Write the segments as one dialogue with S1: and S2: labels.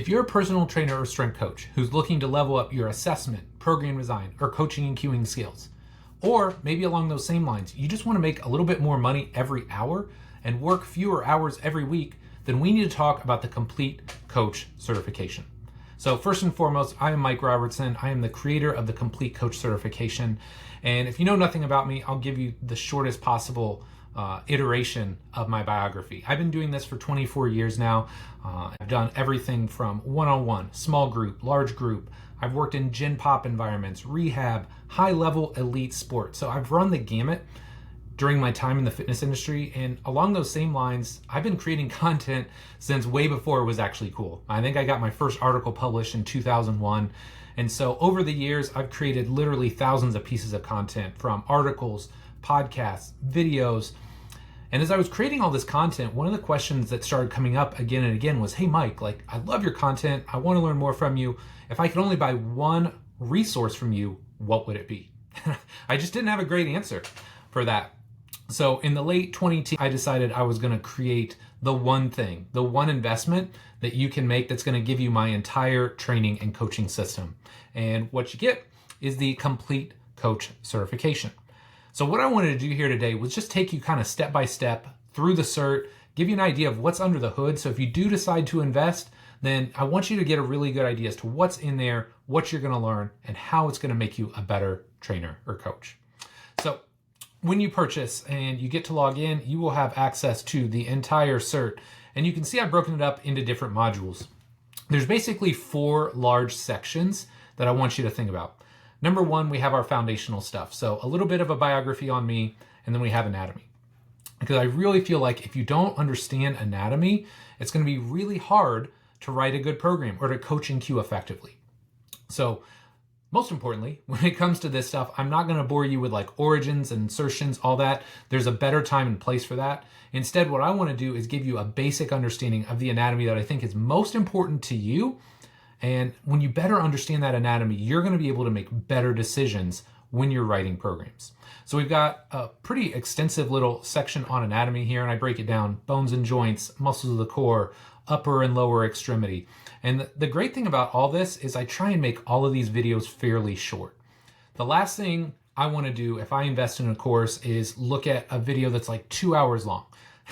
S1: If you're a personal trainer or strength coach who's looking to level up your assessment, program design, or coaching and cueing skills, or maybe along those same lines, you just want to make a little bit more money every hour and work fewer hours every week, then we need to talk about the Complete Coach certification. So first and foremost, I am Mike Robertson. I am the creator of the Complete Coach certification. And if you know nothing about me, I'll give you the shortest possible iteration of my biography. I've been doing this for 24 years now. I've done everything from one-on-one, small group, large group. I've worked in gym pop environments, rehab, high-level elite sports. So I've run the gamut during my time in the fitness industry. And along those same lines, I've been creating content since way before it was actually cool. I think I got my first article published in 2001. And so over the years, I've created literally thousands of pieces of content, from articles, podcasts, videos. And as I was creating all this content, one of the questions that started coming up again and again was, hey, Mike, I love your content. I want to learn more from you. If I could only buy one resource from you, what would it be? I just didn't have a great answer for that. So in the late 2010s, I decided I was going to create the one thing, the one investment that you can make that's going to give you my entire training and coaching system. And what you get is the Complete Coach certification. So what I wanted to do here today was just take you kind of step by step through the cert, give you an idea of what's under the hood. So if you do decide to invest, then I want you to get a really good idea as to what's in there, what you're going to learn, and how it's going to make you a better trainer or coach. So when you purchase and you get to log in, you will have access to the entire cert. And you can see I've broken it up into different modules. There's basically 4 large sections that I want you to think about. Number 1, we have our foundational stuff. So a little bit of a biography on me, and then we have anatomy. Because I really feel like if you don't understand anatomy, it's going to be really hard to write a good program or to coach and cue effectively. So most importantly, when it comes to this stuff, I'm not going to bore you with origins and insertions, all that. There's a better time and place for that. Instead, what I want to do is give you a basic understanding of the anatomy that I think is most important to you. And when you better understand that anatomy, you're going to be able to make better decisions when you're writing programs. So we've got a pretty extensive little section on anatomy here, and I break it down: bones and joints, muscles of the core, upper and lower extremity. And the great thing about all this is I try and make all of these videos fairly short. The last thing I want to do if I invest in a course is look at a video that's 2 hours long.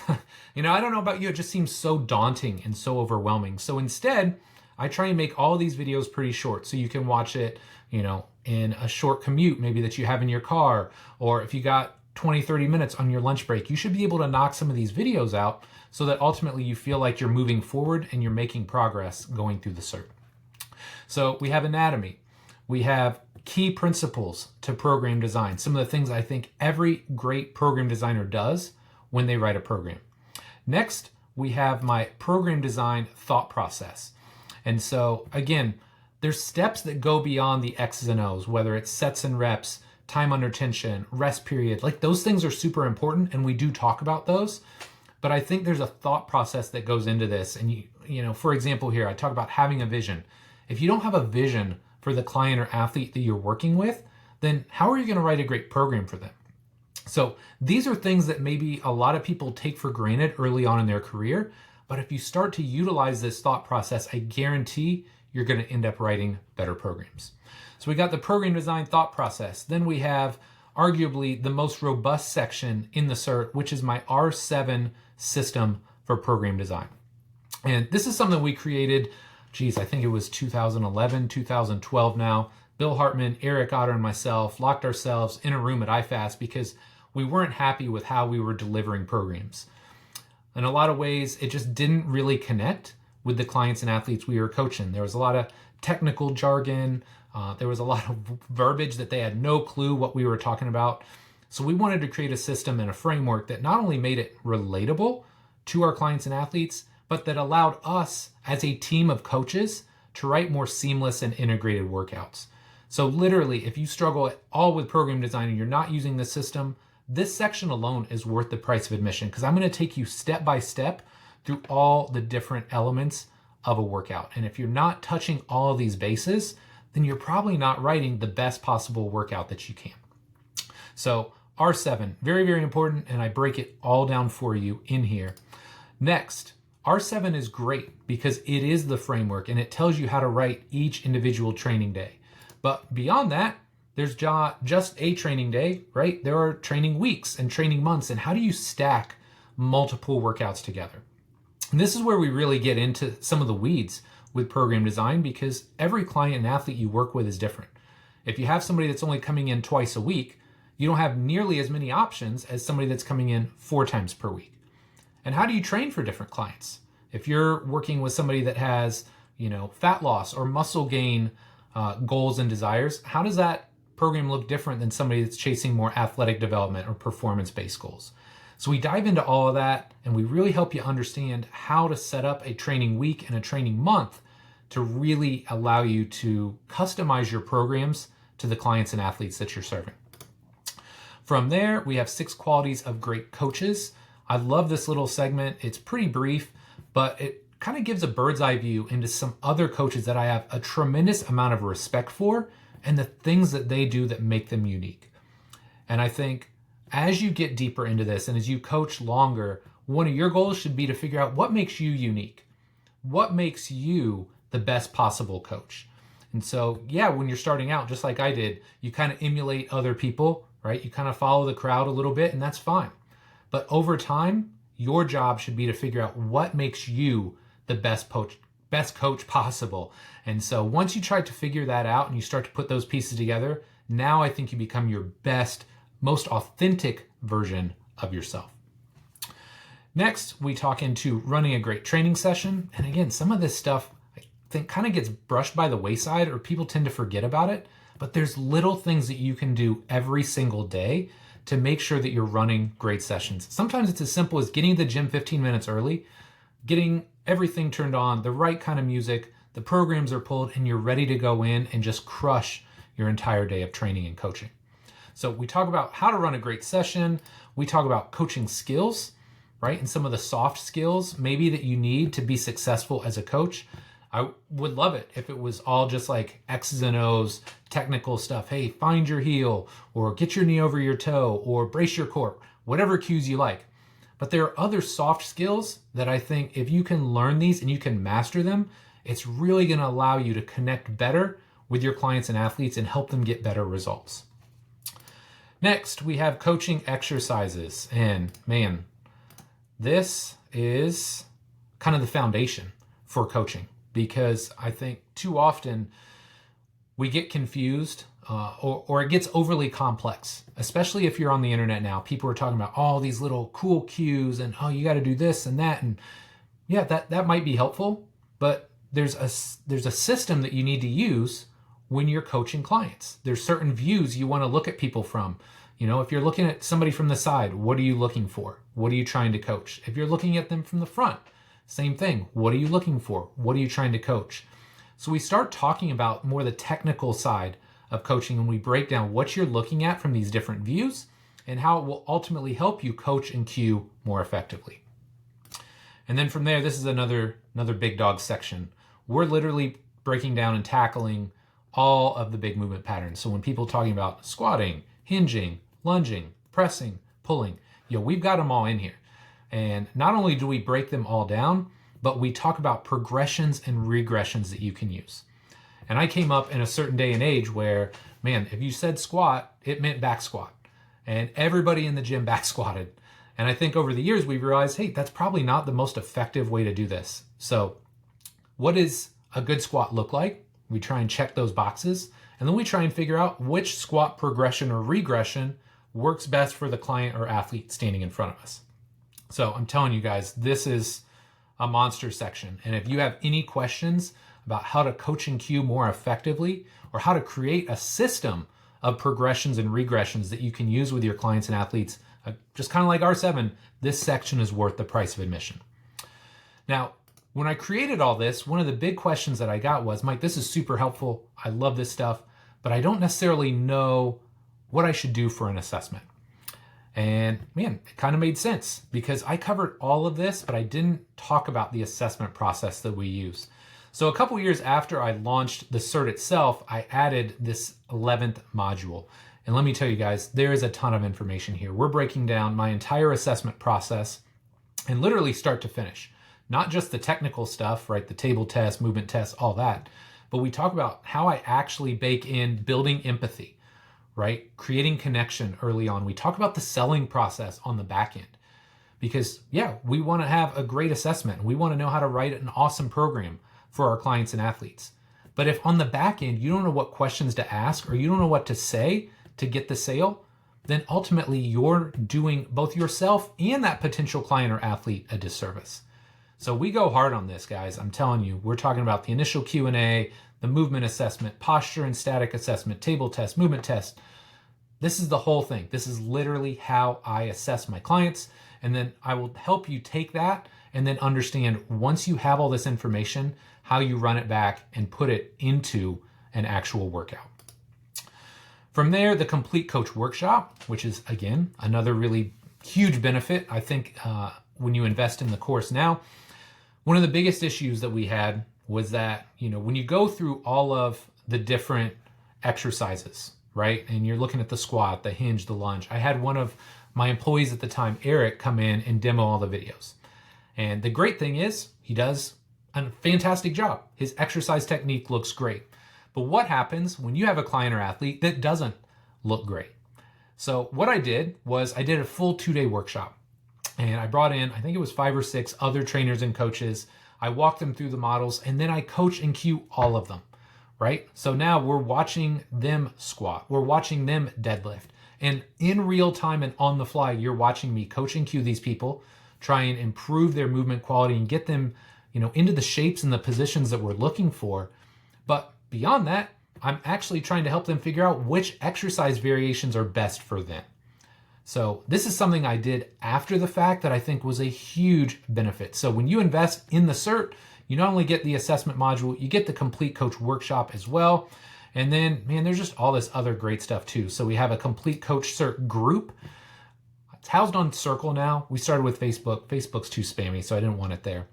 S1: I don't know about you, it just seems so daunting and so overwhelming. So instead, I try and make all of these videos pretty short so you can watch it, in a short commute maybe that you have in your car, or if you got 20, 30 minutes on your lunch break. You should be able to knock some of these videos out so that ultimately you feel like you're moving forward and you're making progress going through the cert. So we have anatomy. We have key principles to program design, some of the things I think every great program designer does when they write a program. Next, we have my program design thought process. And so again, there's steps that go beyond the X's and O's, whether it's sets and reps, time under tension, rest period. Those things are super important, and we do talk about those. But I think there's a thought process that goes into this. And for example, here I talk about having a vision. If you don't have a vision for the client or athlete that you're working with, then how are you going to write a great program for them? So these are things that maybe a lot of people take for granted early on in their career. But if you start to utilize this thought process, I guarantee you're going to end up writing better programs. So we got the program design thought process. Then we have arguably the most robust section in the cert, which is my R7 system for program design. And this is something we created, I think it was 2011, 2012 now. Bill Hartman, Eric Otter, and myself locked ourselves in a room at IFAST because we weren't happy with how we were delivering programs. In a lot of ways, it just didn't really connect with the clients and athletes we were coaching. There was a lot of technical jargon. There was a lot of verbiage that they had no clue what we were talking about. So we wanted to create a system and a framework that not only made it relatable to our clients and athletes, but that allowed us as a team of coaches to write more seamless and integrated workouts. So literally, if you struggle at all with program design and you're not using the system, this section alone is worth the price of admission, because I'm going to take you step by step through all the different elements of a workout. And if you're not touching all of these bases, then you're probably not writing the best possible workout that you can. So R7, very, very important, and I break it all down for you in here. Next, R7 is great because it is the framework and it tells you how to write each individual training day. But beyond that, there's just a training day, right? There are training weeks and training months, and how do you stack multiple workouts together? And this is where we really get into some of the weeds with program design, because every client and athlete you work with is different. If you have somebody that's only coming in twice a week, you don't have nearly as many options as somebody that's coming in 4 times per week. And how do you train for different clients? If you're working with somebody that has, fat loss or muscle gain goals and desires, how does that program look different than somebody that's chasing more athletic development or performance-based goals? So we dive into all of that, and we really help you understand how to set up a training week and a training month to really allow you to customize your programs to the clients and athletes that you're serving. From there, we have 6 qualities of great coaches. I love this little segment. It's pretty brief, but it kind of gives a bird's eye view into some other coaches that I have a tremendous amount of respect for and the things that they do that make them unique. And I think as you get deeper into this and as you coach longer, one of your goals should be to figure out what makes you unique. What makes you the best possible coach? And so, when you're starting out, just like I did, you kind of emulate other people, right? You kind of follow the crowd a little bit, and that's fine. But over time, your job should be to figure out what makes you the best coach possible. And so once you try to figure that out and you start to put those pieces together, now I think you become your best, most authentic version of yourself. Next, we talk into running a great training session. And again, some of this stuff I think kind of gets brushed by the wayside, or people tend to forget about it. But there's little things that you can do every single day to make sure that you're running great sessions. Sometimes it's as simple as getting to the gym 15 minutes early, getting everything turned on, the right kind of music, the programs are pulled, and you're ready to go in and just crush your entire day of training and coaching. So we talk about how to run a great session. We talk about coaching skills, right? And some of the soft skills maybe that you need to be successful as a coach. I would love it if it was all just like X's and O's, technical stuff. Hey, find your heel, or get your knee over your toe, or brace your core, whatever cues you like. But there are other soft skills that I think if you can learn these and you can master them, it's really going to allow you to connect better with your clients and athletes and help them get better results. Next, we have coaching exercises. And man, this is kind of the foundation for coaching, because I think too often we get confused or it gets overly complex, especially if you're on the internet now. People are talking about all these little cool cues and, oh, you got to do this and that. And yeah, that might be helpful, but there's a system that you need to use when you're coaching clients. There's certain views you want to look at people from. If you're looking at somebody from the side, what are you looking for? What are you trying to coach? If you're looking at them from the front, same thing. What are you looking for? What are you trying to coach? So we start talking about more the technical side of coaching, and we break down what you're looking at from these different views and how it will ultimately help you coach and cue more effectively. And then from there, this is another big dog section. We're literally breaking down and tackling all of the big movement patterns. So when people are talking about squatting, hinging, lunging, pressing, pulling, we've got them all in here. And not only do we break them all down, but we talk about progressions and regressions that you can use. And I came up in a certain day and age where, man, if you said squat, it meant back squat. And everybody in the gym back squatted. And I think over the years, we realized, hey, that's probably not the most effective way to do this. So what does a good squat look like? We try and check those boxes. And then we try and figure out which squat progression or regression works best for the client or athlete standing in front of us. So I'm telling you guys, this is a monster section. And if you have any questions about how to coach and cue more effectively, or how to create a system of progressions and regressions that you can use with your clients and athletes, just kind of like R7, this section is worth the price of admission. Now, when I created all this, one of the big questions that I got was, Mike, this is super helpful. I love this stuff, but I don't necessarily know what I should do for an assessment. And man, it kind of made sense because I covered all of this, but I didn't talk about the assessment process that we use. So a couple years after I launched the cert itself, I added this 11th module. And let me tell you guys, there is a ton of information here. We're breaking down my entire assessment process and literally start to finish. not just the technical stuff, right? The table test, movement test, all that, but we talk about how I actually bake in building empathy, right? Creating connection early on. We talk about the selling process on the back end because, yeah, we want to have a great assessment. We want to know how to write an awesome program for our clients and athletes. But if on the back end, you don't know what questions to ask or you don't know what to say to get the sale, then ultimately you're doing both yourself and that potential client or athlete a disservice. So we go hard on this, guys. I'm telling you, we're talking about the initial Q&A, the movement assessment, posture and static assessment, table test, movement test. This is the whole thing. This is literally how I assess my clients. And then I will help you take that and then understand, once you have all this information, how you run it back and put it into an actual workout. From there, the Complete Coach Workshop, which is, again, another really huge benefit, I think, when you invest in the course now. One of the biggest issues that we had was that, when you go through all of the different exercises, right? And you're looking at the squat, the hinge, the lunge. I had one of my employees at the time, Eric, come in and demo all the videos. And the great thing is he does a fantastic job. His exercise technique looks great. But what happens when you have a client or athlete that doesn't look great? So what I did was I did a full 2-day workshop. And I brought in, I think it was 5 or 6 other trainers and coaches. I walked them through the models and then I coach and cue all of them, right? So now we're watching them squat. We're watching them deadlift. And in real time and on the fly, you're watching me coach and cue these people, try and improve their movement quality and get them, into the shapes and the positions that we're looking for. But beyond that, I'm actually trying to help them figure out which exercise variations are best for them. So this is something I did after the fact that I think was a huge benefit. So when you invest in the cert, you not only get the assessment module, you get the Complete Coach Workshop as well. And then, man, there's just all this other great stuff too. So we have a Complete Coach Cert group. It's housed on Circle now. We started with Facebook. Facebook's too spammy, so I didn't want it there.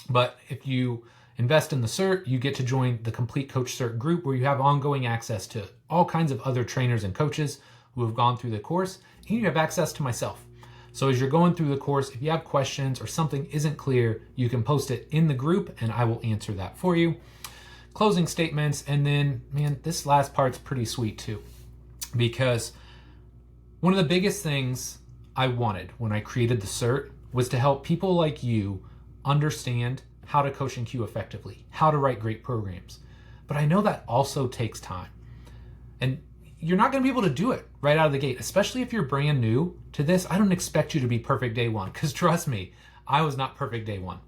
S1: But if you invest in the cert, you get to join the Complete Coach Cert group where you have ongoing access to all kinds of other trainers and coaches who have gone through the course, and you have access to myself. So as you're going through the course, if you have questions or something isn't clear, you can post it in the group and I will answer that for you. Closing statements, and then, man, this last part's pretty sweet too, because one of the biggest things I wanted when I created the cert was to help people like you understand how to coach and cue effectively, how to write great programs. But I know that also takes time. And you're not going to be able to do it right out of the gate, especially if you're brand new to this. I don't expect you to be perfect day one, because trust me, I was not perfect day one.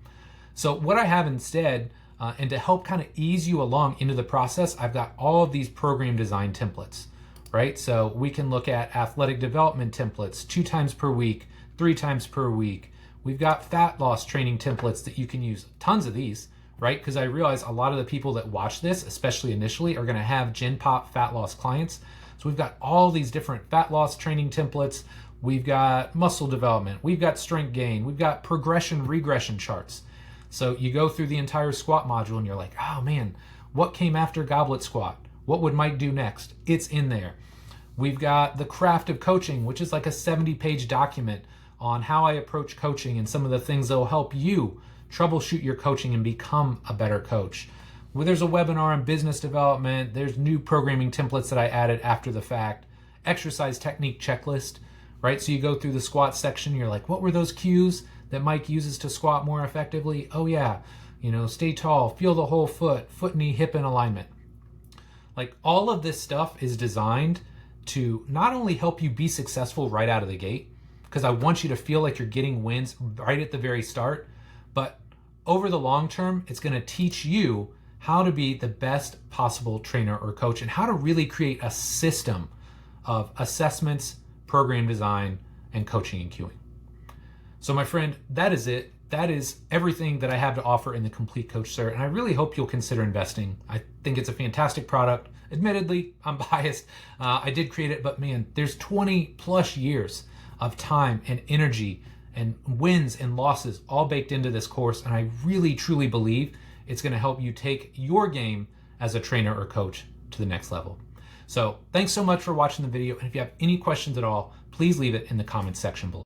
S1: So what I have instead, and to help kind of ease you along into the process, I've got all of these program design templates, right? So we can look at athletic development templates 2 times per week, 3 times per week. We've got fat loss training templates that you can use, tons of these, right? Because I realize a lot of the people that watch this, especially initially, are going to have Gen Pop fat loss clients. So we've got all these different fat loss training templates. We've got muscle development. We've got strength gain. We've got progression regression charts. So you go through the entire squat module and you're like, oh man, what came after goblet squat? What would Mike do next? It's in there. We've got the craft of coaching, which is like a 70-page document on how I approach coaching and some of the things that will help you troubleshoot your coaching and become a better coach. Well, there's a webinar on business development. There's new programming templates that I added after the fact. Exercise technique checklist, right? So you go through the squat section, you're like, what were those cues that Mike uses to squat more effectively? Oh yeah, stay tall, feel the whole foot, knee, hip in alignment. Like all of this stuff is designed to not only help you be successful right out of the gate, because I want you to feel like you're getting wins right at the very start, but over the long term, it's going to teach you how to be the best possible trainer or coach and how to really create a system of assessments, program design, and coaching and cueing. So my friend, that is it. That is everything that I have to offer in the Complete Coach Cert, and I really hope you'll consider investing. I think it's a fantastic product. Admittedly, I'm biased. I did create it, but man, there's 20 plus years of time and energy and wins and losses all baked into this course, and I really, truly believe it's going to help you take your game as a trainer or coach to the next level. So thanks so much for watching the video, and if you have any questions at all, please leave it in the comments section below.